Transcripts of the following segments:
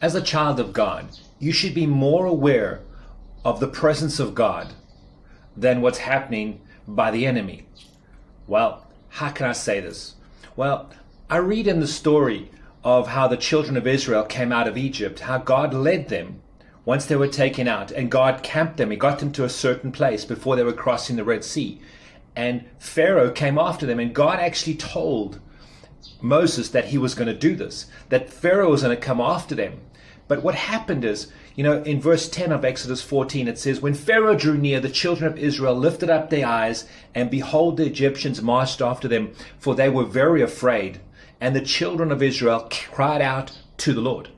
As a child of God, you should be more aware of the presence of God than what's happening by the enemy. Well, how can I say this? Well, I read in the story of how the children of Israel came out of Egypt, how God led them once they were taken out, and God camped them. He got them to a certain place before they were crossing the Red Sea. And Pharaoh came after them, and God actually told Moses that he was going to do this, that Pharaoh was going to come after them. But what happened is, in verse 10 of Exodus 14, it says, when Pharaoh drew near, the children of Israel lifted up their eyes, and behold, the Egyptians marched after them, for they were very afraid. And the children of Israel cried out to the Lord.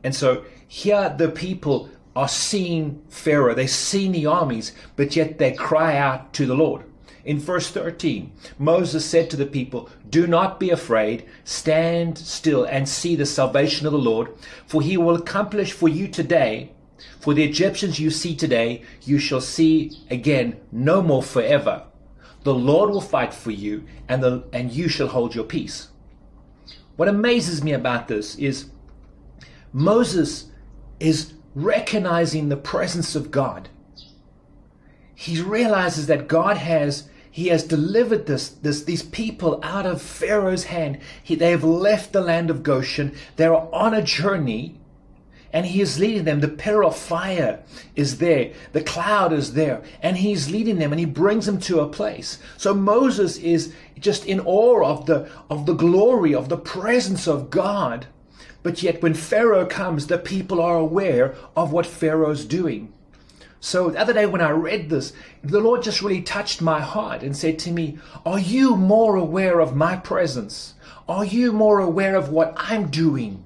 And so here the people are seeing Pharaoh, they're seeing the armies, but yet they cry out to the Lord. In verse 13, Moses said to the people, do not be afraid, stand still and see the salvation of the Lord, for he will accomplish for you today. For the Egyptians you see today, you shall see again no more forever. The Lord will fight for you, and you shall hold your peace. What amazes me about this is Moses is recognizing the presence of God. He realizes that God has delivered these people out of Pharaoh's hand. They have left the land of Goshen. They are on a journey, and he is leading them. The pillar of fire is there. The cloud is there, and he's leading them, and he brings them to a place. So Moses is just in awe of the glory, of the presence of God. But yet when Pharaoh comes, the people are aware of what Pharaoh's doing. So the other day when I read this, the Lord just really touched my heart and said to me, are you more aware of my presence? Are you more aware of what I'm doing?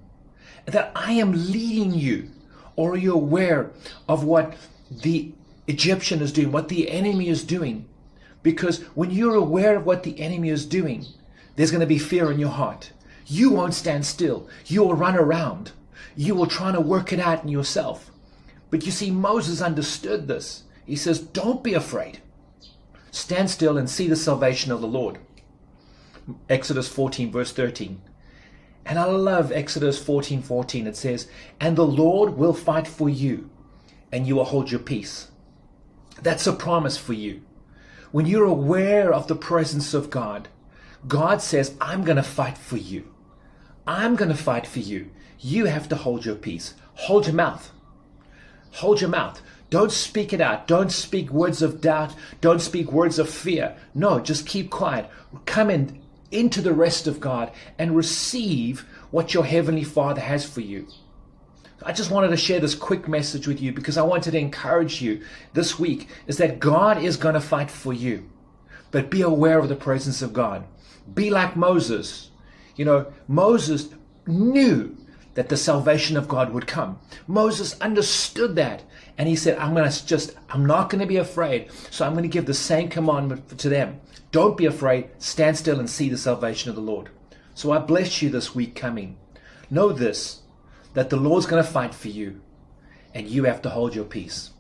That I am leading you? Or are you aware of what the Egyptian is doing, what the enemy is doing? Because when you're aware of what the enemy is doing, there's going to be fear in your heart. You won't stand still. You will run around. You will try to work it out in yourself. But you see, Moses understood this. He says, don't be afraid. Stand still and see the salvation of the Lord. Exodus 14, verse 13. And I love Exodus 14:14. It says, and the Lord will fight for you, and you will hold your peace. That's a promise for you. When you're aware of the presence of God, God says, I'm going to fight for you. I'm going to fight for you. You have to hold your peace. Hold your mouth. Hold your mouth. Don't speak it out. Don't speak words of doubt. Don't speak words of fear. No, just keep quiet. Come into the rest of God and receive what your Heavenly Father has for you. I just wanted to share this quick message with you because I wanted to encourage you this week is that God is going to fight for you. But be aware of the presence of God. Be like Moses. Moses knew that the salvation of God would come. Moses understood that. And he said, I'm not going to be afraid. So I'm going to give the same commandment to them. Don't be afraid. Stand still and see the salvation of the Lord. So I bless you this week coming. Know this, that the Lord's going to fight for you, and you have to hold your peace.